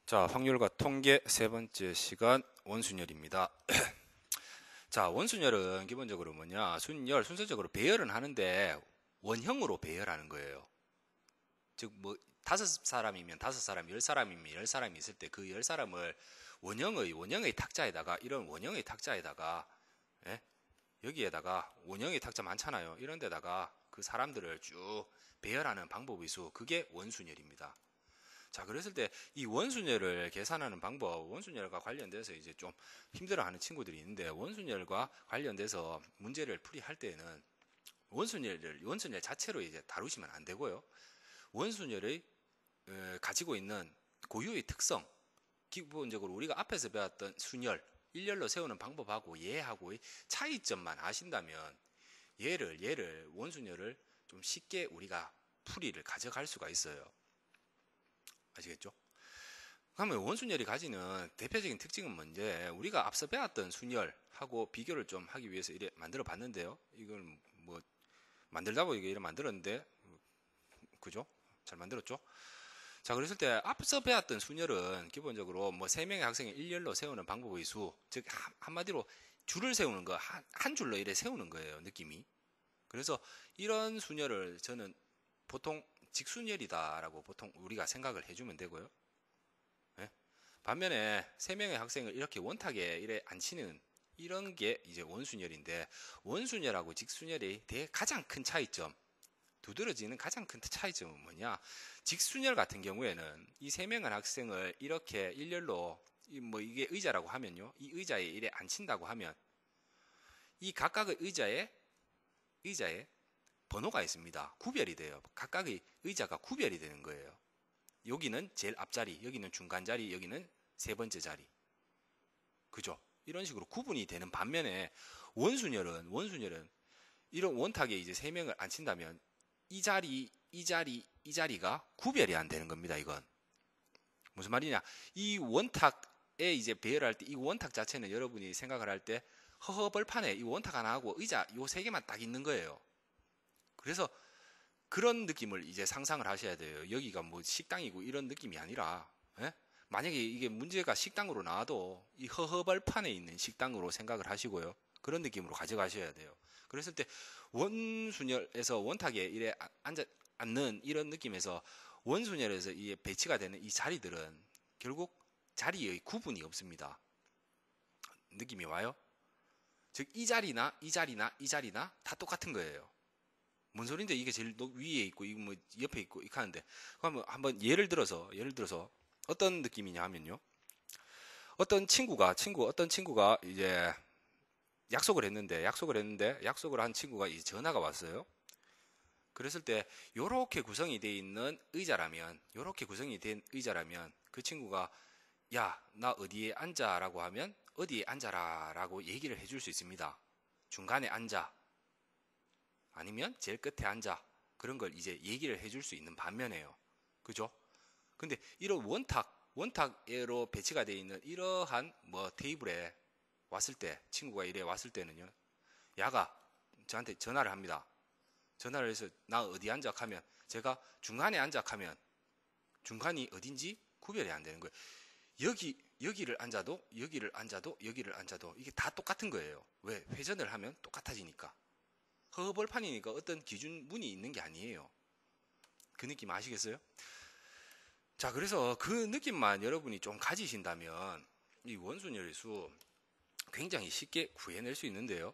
자, 확률과 통계 세 번째 시간 원순열입니다. 자, 원순열은 기본적으로 뭐냐? 순서적으로 배열은 하는데 원형으로 배열하는 거예요. 즉, 뭐, 5사람이면 5사람, 10사람이면 10사람이 있을 때 그 10사람을 원형의 탁자에다가, 이런 원형의 탁자에다가, 예? 여기에다가 원형의 탁자 많잖아요. 이런 데다가 그 사람들을 쭉 배열하는 방법의 수, 그게 원순열입니다. 자, 그랬을 때 이 원순열을 계산하는 방법, 원순열과 관련돼서 이제 좀 힘들어하는 친구들이 있는데, 원순열과 관련돼서 문제를 풀이할 때에는 원순열 자체로 이제 다루시면 안 되고요. 원순열의 가지고 있는 고유의 특성, 기본적으로 우리가 앞에서 배웠던 순열, 일렬로 세우는 방법하고 얘하고의 차이점만 아신다면 얘를 원순열을 좀 쉽게 우리가 풀이를 가져갈 수가 있어요. 아시겠죠? 그러면 원순열이 가지는 대표적인 특징은 뭔지, 우리가 앞서 배웠던 순열하고 비교를 좀 하기 위해서 이래 만들어 봤는데요. 이걸 뭐 만들다 보니까 이래 만들었는데, 그죠? 잘 만들었죠? 자, 그랬을 때 앞서 배웠던 순열은 기본적으로 뭐 3명의 학생을 일렬로 세우는 방법의 수, 즉 한마디로 줄을 세우는 거, 한 줄로 이래 세우는 거예요, 느낌이. 그래서 이런 순열을 저는 보통 직순열이다라고 보통 우리가 생각을 해주면 되고요. 예? 반면에 3명의 학생을 이렇게 원탁에 이래 앉히는 이런 게 이제 원순열인데, 원순열하고 직순열의 가장 큰 차이점, 두드러지는 가장 큰 차이점은 뭐냐? 직순열 같은 경우에는 이 3명의 학생을 이렇게 일렬로, 뭐 이게 의자라고 하면요, 이 의자에 이래 앉힌다고 하면 이 각각의 의자에 번호가 있습니다. 구별이 돼요. 각각의 의자가 구별이 되는 거예요. 여기는 제일 앞자리, 여기는 중간 자리, 여기는 세 번째 자리. 그죠? 이런 식으로 구분이 되는 반면에 원순열은 이런 원탁에 이제 3명을 앉힌다면 이 자리가 구별이 안 되는 겁니다. 이건 무슨 말이냐? 이 원탁에 이제 배열할 때 이 원탁 자체는 여러분이 생각을 할 때 허허벌판에 이 원탁 하나 하고 의자 요 3개만 딱 있는 거예요. 그래서 그런 느낌을 이제 상상을 하셔야 돼요. 여기가 뭐 식당이고 이런 느낌이 아니라, 예? 만약에 이게 문제가 식당으로 나와도 이 허허벌판에 있는 식당으로 생각을 하시고요. 그런 느낌으로 가져가셔야 돼요. 그랬을 때 원순열에서 원탁에 이래 앉는 이런 느낌에서 원순열에서 이 배치가 되는 이 자리들은 결국 자리의 구분이 없습니다. 느낌이 와요? 즉 이 자리나 다 똑같은 거예요. 뭔 소린데 이게 제일 위에 있고 이거 뭐 옆에 있고 이렇게 하는데, 그러면 한번 예를 들어서 어떤 느낌이냐 하면요, 어떤 친구가 이제 약속을 했는데 약속을 한 친구가 이제 전화가 왔어요. 그랬을 때 요렇게 구성이 돼 있는 의자라면 그 친구가 야, 나 어디에 앉아라고 하면 어디에 앉아라라고 얘기를 해줄 수 있습니다. 중간에 앉아, 아니면 제일 끝에 앉아, 그런 걸 이제 얘기를 해줄 수 있는 반면에요. 그죠? 근데 이런 원탁으로 배치가 되어 있는 이러한 뭐 테이블에 왔을 때, 친구가 이래 왔을 때는요, 야가 저한테 전화를 합니다. 전화를 해서 나 어디 앉아 하면 제가 중간에 앉아 하면 중간이 어딘지 구별이 안 되는 거예요. 여기를 앉아도 이게 다 똑같은 거예요. 왜? 회전을 하면 똑같아지니까. 허벌판이니까 어떤 기준문이 있는 게 아니에요. 그 느낌 아시겠어요? 자, 그래서 그 느낌만 여러분이 좀 가지신다면 이 원순열의 수 굉장히 쉽게 구해낼 수 있는데요.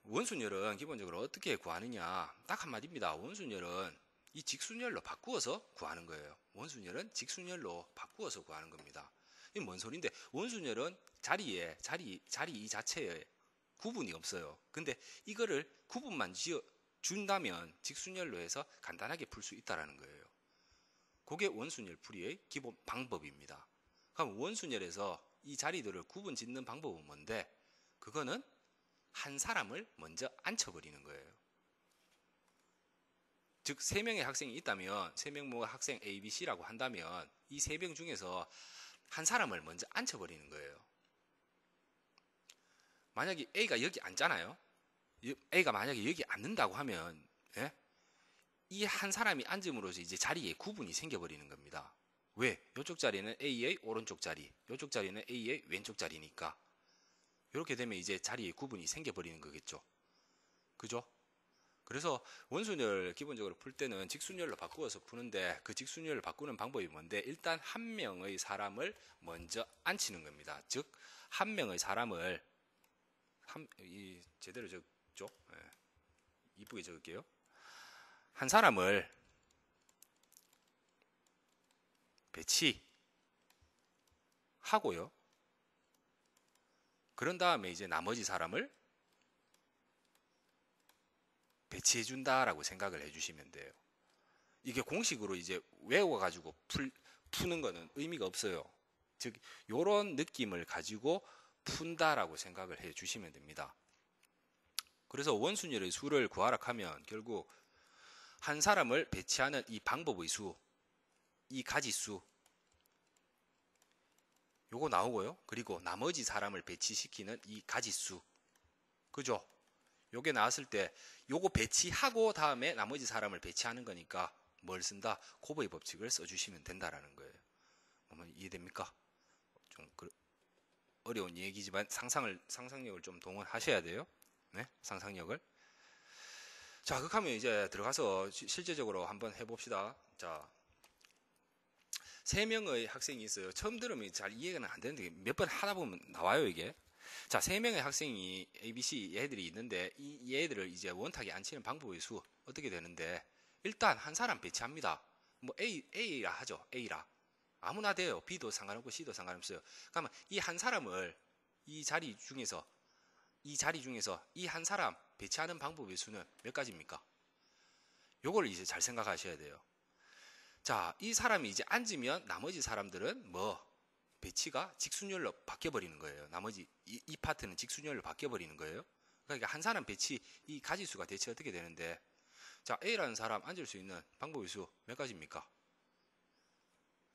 원순열은 기본적으로 어떻게 구하느냐, 딱 한마디입니다. 원순열은 이 직순열로 바꾸어서 구하는 거예요. 원순열은 직순열로 바꾸어서 구하는 겁니다. 이게 뭔 소린데, 원순열은 자리 이 자체에 구분이 없어요. 근데 이거를 구분만 지어 준다면 직순열로 해서 간단하게 풀 수 있다라는 거예요. 그게 원순열 풀이의 기본 방법입니다. 그럼 원순열에서 이 자리들을 구분 짓는 방법은 뭔데? 그거는 한 사람을 먼저 앉혀버리는 거예요. 즉 3명의 학생이 있다면 3명 뭐 학생 A, B, C라고 한다면 이 3명 중에서 한 사람을 먼저 앉혀버리는 거예요. 만약에 A가 여기 앉잖아요. A가 만약에 여기 앉는다고 하면, 예? 이 한 사람이 앉음으로써 이제 자리에 구분이 생겨버리는 겁니다. 왜? 이쪽 자리는 A의 오른쪽 자리, 이쪽 자리는 A의 왼쪽 자리니까. 이렇게 되면 이제 자리에 구분이 생겨버리는 거겠죠. 그죠? 그래서 원순열 기본적으로 풀 때는 직순열로 바꾸어서 푸는데, 그 직순열을 바꾸는 방법이 뭔데, 일단 한 명의 사람을 먼저 앉히는 겁니다. 즉 한 명의 사람을 제대로 적죠. 예, 이쁘게 적을게요. 한 사람을 배치하고요. 그런 다음에 이제 나머지 사람을 배치해 준다라고 생각을 해주시면 돼요. 이게 공식으로 이제 외워가지고 푸는 거는 의미가 없어요. 즉 요런 느낌을 가지고 푼다라고 생각을 해 주시면 됩니다. 그래서 원순열의 수를 구하라 하면 결국 한 사람을 배치하는 이 방법의 수, 이 가지수, 요거 나오고요. 그리고 나머지 사람을 배치시키는 이 가지수, 그죠? 요게 나왔을 때 요거 배치하고 다음에 나머지 사람을 배치하는 거니까 뭘 쓴다? 코보의 법칙을 써주시면 된다라는 거예요. 이해됩니까? 좀 어려운 얘기지만 상상력을 좀 동원하셔야 돼요. 네, 상상력을. 자, 그렇게 하면 이제 들어가서 실제적으로 한번 해봅시다. 자, 3명의 학생이 있어요. 처음 들으면 잘 이해가 안 되는데 몇 번 하다 보면 나와요, 이게. 자, 3명의 학생이 ABC 얘들이 있는데 이 얘들을 이제 원탁에 앉히는 방법의 수 어떻게 되는데, 일단 한 사람 배치합니다. 뭐 A라 하죠. A라. 아무나 돼요. B도 상관없고 C도 상관없어요. 그러면 이 한 사람을 이 자리 중에서 이 한 사람 배치하는 방법의 수는 몇 가지입니까? 요걸 이제 잘 생각하셔야 돼요. 자, 이 사람이 이제 앉으면 나머지 사람들은 뭐 배치가 직순열로 바뀌어버리는 거예요. 나머지 이 파트는 직순열로 바뀌어버리는 거예요. 그러니까 한 사람 배치, 이 가지수가 대체 어떻게 되는데, 자, A라는 사람 앉을 수 있는 방법의 수 몇 가지입니까?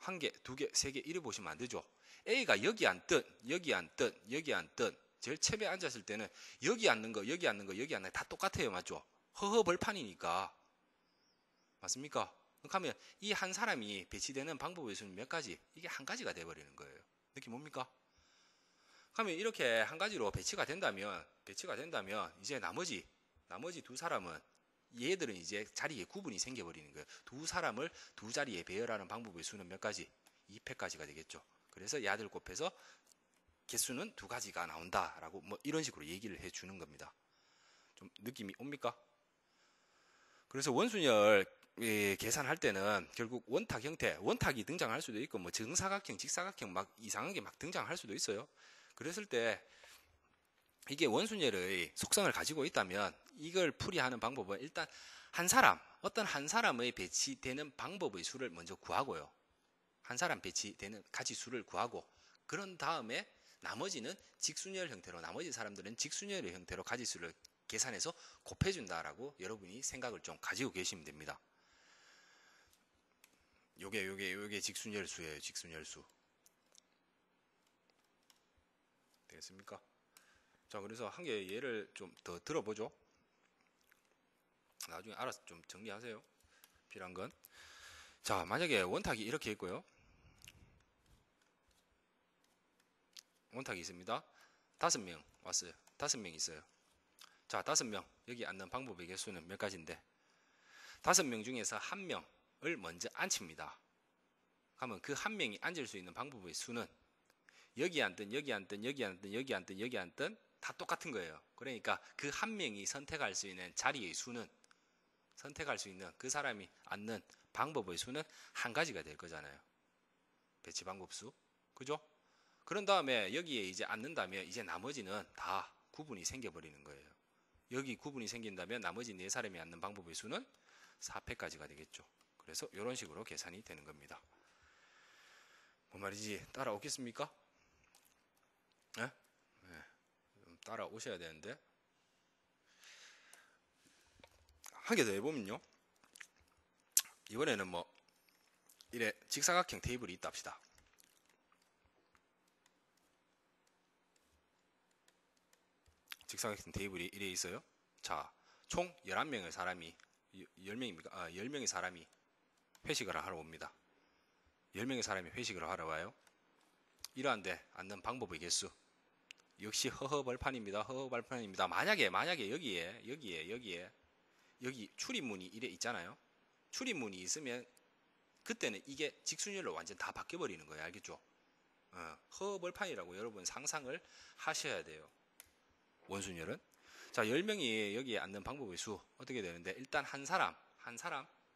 1개, 2개, 3개 이래 보시면 안 되죠. A가 여기 앉든 여기 앉든 여기 앉든 제일 처음에 앉았을 때는 여기 앉는 거 여기 앉는 거 여기 앉는 거 다 똑같아요. 맞죠? 허허벌판이니까. 맞습니까? 그러면 이 한 사람이 배치되는 방법의 수는 몇 가지? 이게 한 가지가 돼버리는 거예요. 느낌 뭡니까? 그러면 이렇게 한 가지로 배치가 된다면 이제 나머지 두 사람은, 얘들은 이제 자리에 구분이 생겨버리는 거예요. 두 사람을 두 자리에 배열하는 방법의 수는 몇 가지? 2패까지가 되겠죠. 그래서 야들 곱해서 개수는 2가지가 나온다라고 뭐 이런 식으로 얘기를 해주는 겁니다. 좀 느낌이 옵니까? 그래서 원순열 계산할 때는 결국 원탁 형태, 원탁이 등장할 수도 있고 뭐 정사각형, 직사각형 막 이상한 게 막 등장할 수도 있어요. 그랬을 때 이게 원순열의 속성을 가지고 있다면 이걸 풀이하는 방법은 일단 어떤 한 사람의 배치되는 방법의 수를 먼저 구하고요. 한 사람 배치되는 가지수를 구하고, 그런 다음에 나머지는 직순열 형태로, 나머지 사람들은 직순열의 형태로 가지수를 계산해서 곱해준다라고 여러분이 생각을 좀 가지고 계시면 됩니다. 요게 직순열수예요. 직순열수. 되겠습니까? 자, 그래서 한 개 예를 좀 더 들어보죠. 나중에 알아서 좀 정리하세요. 필요한 건. 자, 만약에 원탁이 이렇게 있고요. 원탁이 있습니다. 5명 왔어요. 5명 있어요. 자, 5명 여기 앉는 방법의 개수는 몇 가지인데, 5명 중에서 1명을 먼저 앉힙니다. 그러면 그 1명이 앉을 수 있는 방법의 수는 여기 앉든 여기 앉든 여기 앉든 여기 앉든 여기 앉든 다 똑같은 거예요. 그러니까 그 1명이 선택할 수 있는 자리의 수는, 선택할 수 있는 그 사람이 앉는 방법의 수는 한 가지가 될 거잖아요. 배치 방법 수. 그죠? 그런 다음에 여기에 이제 앉는다면 이제 나머지는 다 구분이 생겨버리는 거예요. 여기 구분이 생긴다면 나머지 4사람이 앉는 방법의 수는 4패까지가 되겠죠. 그래서 이런 식으로 계산이 되는 겁니다. 뭔 말인지 따라오겠습니까? 네? 네. 따라오셔야 되는데, 한 개 더 해보면요. 이번에는 뭐 이래 직사각형 테이블이 있다 합시다. 직사각형 테이블이 이래 있어요. 자, 총 11명의 사람이 10명입니까? 10명의 사람이 회식을 하러 옵니다. 10명의 사람이 회식을 하러 와요. 이러한데 앉는 방법의 개수. 역시 허허벌판입니다. 허허벌판입니다. 만약에 여기 출입문이 이래 있잖아요. 출입문이 있으면 그때는 이게 직순열로 완전 다 바뀌어버리는 거예요. 알겠죠? 허허벌판이라고 여러분 상상을 하셔야 돼요. 원순열은. 자, 10명이 여기에 앉는 방법의 수 어떻게 되는데, 일단 한 사람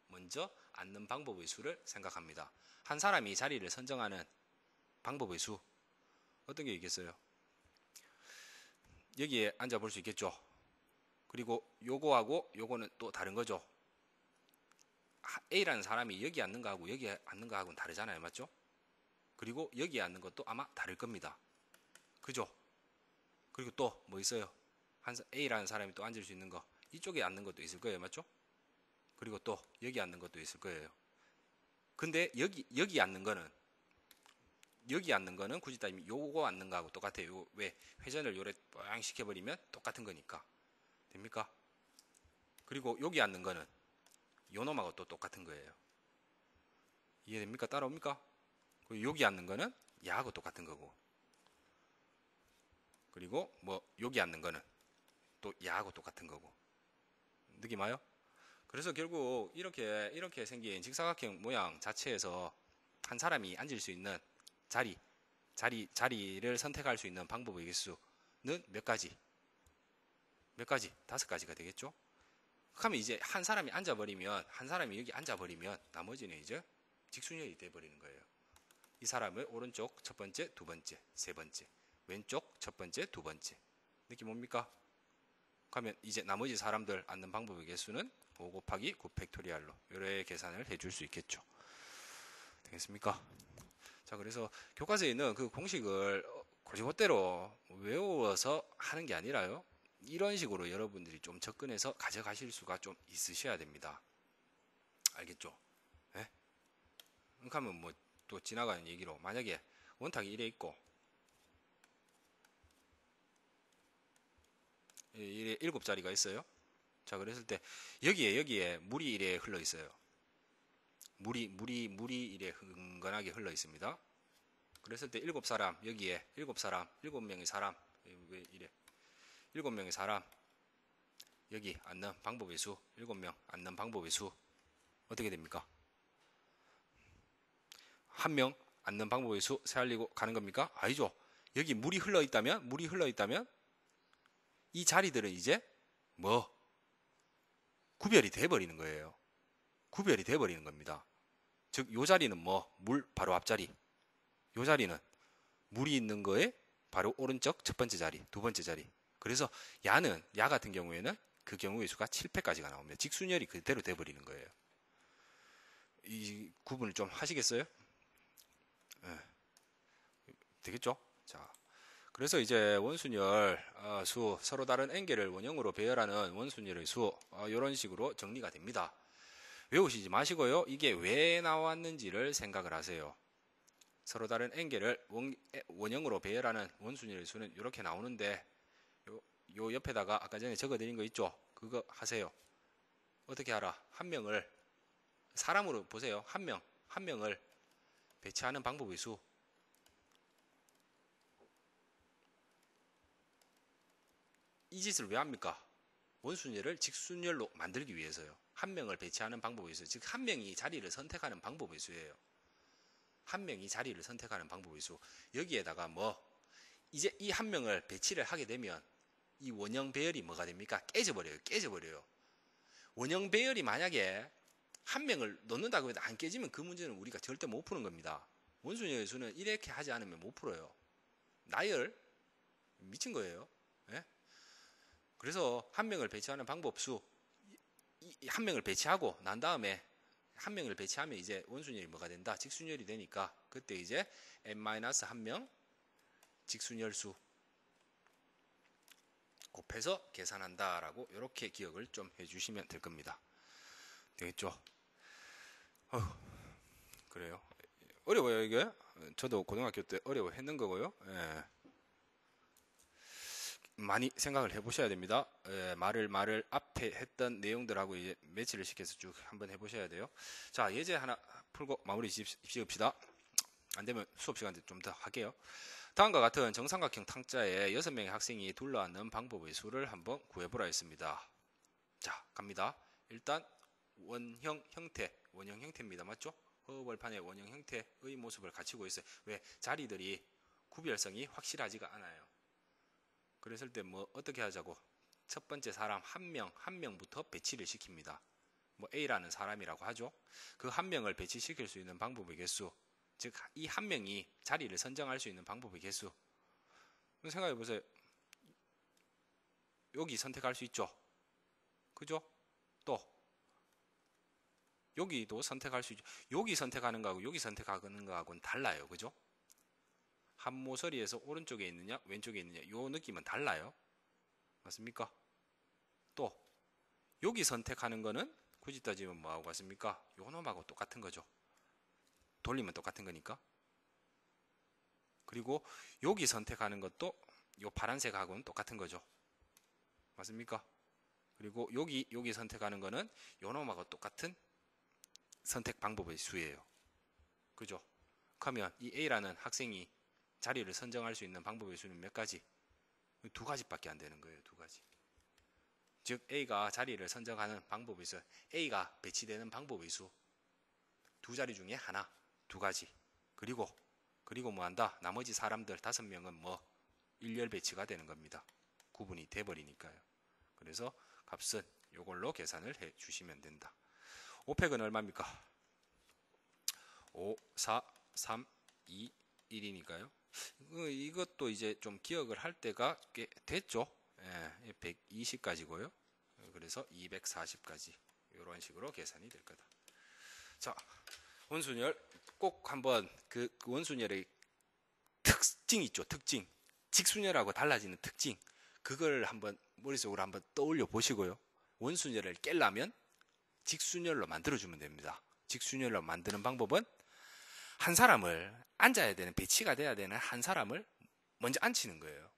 먼저 앉는 방법의 수를 생각합니다. 한 사람이 자리를 선정하는 방법의 수 어떤 게 있겠어요? 여기에 앉아 볼 수 있겠죠. 그리고 요거하고 요거는 또 다른 거죠. A라는 사람이 여기 앉는 거하고 여기 앉는 거하고는 다르잖아요. 맞죠? 그리고 여기 앉는 것도 아마 다를 겁니다. 그죠? 그리고 또 뭐 있어요? A라는 사람이 또 앉을 수 있는 거, 이쪽에 앉는 것도 있을 거예요. 맞죠? 그리고 또 여기 앉는 것도 있을 거예요. 근데 여기 앉는 거는 굳이 따지면 요거 앉는 거하고 똑같아요. 왜? 회전을 요래 뻥 시켜버리면 똑같은 거니까. 됩니까? 그리고 여기 앉는 거는 요 놈하고 또 똑같은 거예요. 이해됩니까? 따라옵니까? 그리고 여기 앉는 거는 야하고 똑같은 거고. 그리고 뭐 여기 앉는 거는 또 야하고 똑같은 거고. 느낌 와요? 그래서 결국 이렇게 생긴 직사각형 모양 자체에서 한 사람이 앉을 수 있는 자리를 선택할 수 있는 방법의 개수는 몇 가지? 5가지가 되겠죠? 그러면 이제 한 사람이 여기 앉아버리면 나머지는 이제 직순열이 돼버리는 거예요. 이 사람을 오른쪽 첫 번째, 두 번째, 세 번째, 왼쪽 첫 번째, 두 번째. 느낌 뭡니까? 그러면 이제 나머지 사람들 앉는 방법의 개수는 5 곱하기 9 팩토리알로 이렇게 계산을 해줄 수 있겠죠. 되겠습니까? 자, 그래서 교과서에 있는 그 공식을 고지고대로 외워서 하는 게 아니라요. 이런 식으로 여러분들이 좀 접근해서 가져가실 수가 좀 있으셔야 됩니다. 알겠죠? 네? 그러면 뭐 또 지나가는 얘기로, 만약에 원탁이 이래 있고 이래 7자리가 있어요. 자, 그랬을 때 여기에 물이 이래 흘러 있어요. 물이 이래 흥건하게 흘러 있습니다. 그랬을 때 7사람, 여기에 7명의 사람, 왜 이래? 7명의 사람, 여기 앉는 방법의 수, 7명 앉는 방법의 수, 어떻게 됩니까? 한 명 앉는 방법의 수 세알리고 가는 겁니까? 아니죠. 여기 물이 흘러 있다면 이 자리들은 이제 뭐? 구별이 돼버리는 거예요. 구별이 돼버리는 겁니다. 즉, 요 자리는 뭐? 물 바로 앞자리. 요 자리는 물이 있는 거에 바로 오른쪽 첫 번째 자리, 두 번째 자리. 그래서 야 같은 경우에는 그 경우의 수가 7패까지가 나옵니다. 직순열이 그대로 돼버리는 거예요. 이 구분을 좀 하시겠어요? 네. 되겠죠? 자, 그래서 이제 원순열 수, 서로 다른 N개를 원형으로 배열하는 원순열의 수, 이런 식으로 정리가 됩니다. 외우시지 마시고요. 이게 왜 나왔는지를 생각을 하세요. 서로 다른 N개를 원형으로 배열하는 원순열의 수는 이렇게 나오는데, 요 옆에다가 아까 전에 적어드린 거 있죠? 그거 하세요. 어떻게 하라? 한 명을 사람으로 보세요. 한 명을 배치하는 방법의 수. 이 짓을 왜 합니까? 원순열을 직순열로 만들기 위해서요. 한 명을 배치하는 방법의 수. 즉, 한 명이 자리를 선택하는 방법의 수예요. 한 명이 자리를 선택하는 방법의 수. 여기에다가 이제 이 한 명을 배치를 하게 되면 이 원형 배열이 뭐가 됩니까? 깨져버려요. 원형 배열이 만약에 한 명을 넣는다고 해도 안 깨지면 그 문제는 우리가 절대 못 푸는 겁니다. 원순열의 수는 이렇게 하지 않으면 못 풀어요. 나열 미친 거예요. 예? 그래서 한 명을 배치하는 방법수, 한 명을 배치하고 난 다음에 한 명을 배치하면 이제 원순열이 뭐가 된다? 직순열이 되니까 그때 이제 n-1명 직순열수 곱해서 계산한다라고 이렇게 기억을 좀 해주시면 될 겁니다. 되겠죠? 그래요. 어려워요 이게. 저도 고등학교 때 어려워했는 거고요. 예. 많이 생각을 해보셔야 됩니다. 예, 말을 앞에 했던 내용들하고 이제 매치를 시켜서 쭉 한번 해보셔야 돼요. 자, 예제 하나 풀고 마무리 지읍시다. 안 되면 수업 시간 때 좀 더 할게요. 다음과 같은 정삼각형 탕자에 6명의 학생이 둘러앉는 방법의 수를 한번 구해보라 했습니다. 자, 갑니다. 일단 원형 형태입니다. 맞죠? 허벌판의 원형 형태의 모습을 갖추고 있어요. 왜? 자리들이 구별성이 확실하지가 않아요. 그랬을 때 뭐 어떻게 하자고? 첫 번째 사람 한 명부터 배치를 시킵니다. 뭐 A라는 사람이라고 하죠. 그 한 명을 배치시킬 수 있는 방법의 개수, 즉 이 한 명이 자리를 선정할 수 있는 방법의 개수. 생각해 보세요. 여기 선택할 수 있죠. 그죠? 또 여기도 선택할 수 있죠. 여기 선택하는 거하고 여기 선택하는 거하고는 달라요. 그죠? 한 모서리에서 오른쪽에 있느냐 왼쪽에 있느냐 요 느낌은 달라요. 맞습니까? 또 여기 선택하는 거는 굳이 따지면 뭐하고 같습니까? 요 놈하고 똑같은 거죠. 돌리면 똑같은 거니까. 그리고 여기 선택하는 것도 요 파란색하고는 똑같은 거죠. 맞습니까? 그리고 여기 선택하는 거는 요 놈하고 똑같은 선택 방법의 수예요. 그죠? 그러면 이 A라는 학생이 자리를 선정할 수 있는 방법의 수는 몇 가지? 두 가지밖에 안 되는 거예요. 두 가지. 즉 A가 자리를 선정하는 방법의 수, A가 배치되는 방법의 수, 두 자리 중에 하나, 두 가지. 그리고 뭐 한다? 나머지 사람들 5명은 뭐 일렬 배치가 되는 겁니다. 구분이 돼버리니까요. 그래서 값은 이걸로 계산을 해 주시면 된다. 5팩은 얼마입니까? 5, 4, 3, 2, 1이니까요. 이것도 이제 좀 기억을 할 때가 꽤 됐죠. 120까지고요. 그래서 240까지 이런 식으로 계산이 될 거다. 자, 원순열 꼭 한번 그 원순열의 특징 있죠. 특징. 직순열하고 달라지는 특징. 그걸 한번 머릿속으로 한번 떠올려 보시고요. 원순열을 깰려면 직순열로 만들어주면 됩니다. 직순열로 만드는 방법은 한 사람을 앉아야 되는, 배치가 돼야 되는 한 사람을 먼저 앉히는 거예요.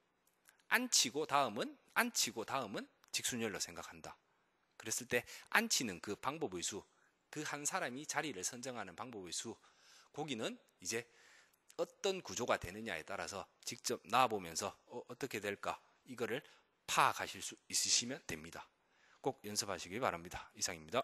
앉히고 다음은 직순열로 생각한다. 그랬을 때 앉히는 그 방법의 수, 그 한 사람이 자리를 선정하는 방법의 수, 거기는 이제 어떤 구조가 되느냐에 따라서 직접 나와보면서 어떻게 될까 이거를 파악하실 수 있으시면 됩니다. 꼭 연습하시기 바랍니다. 이상입니다.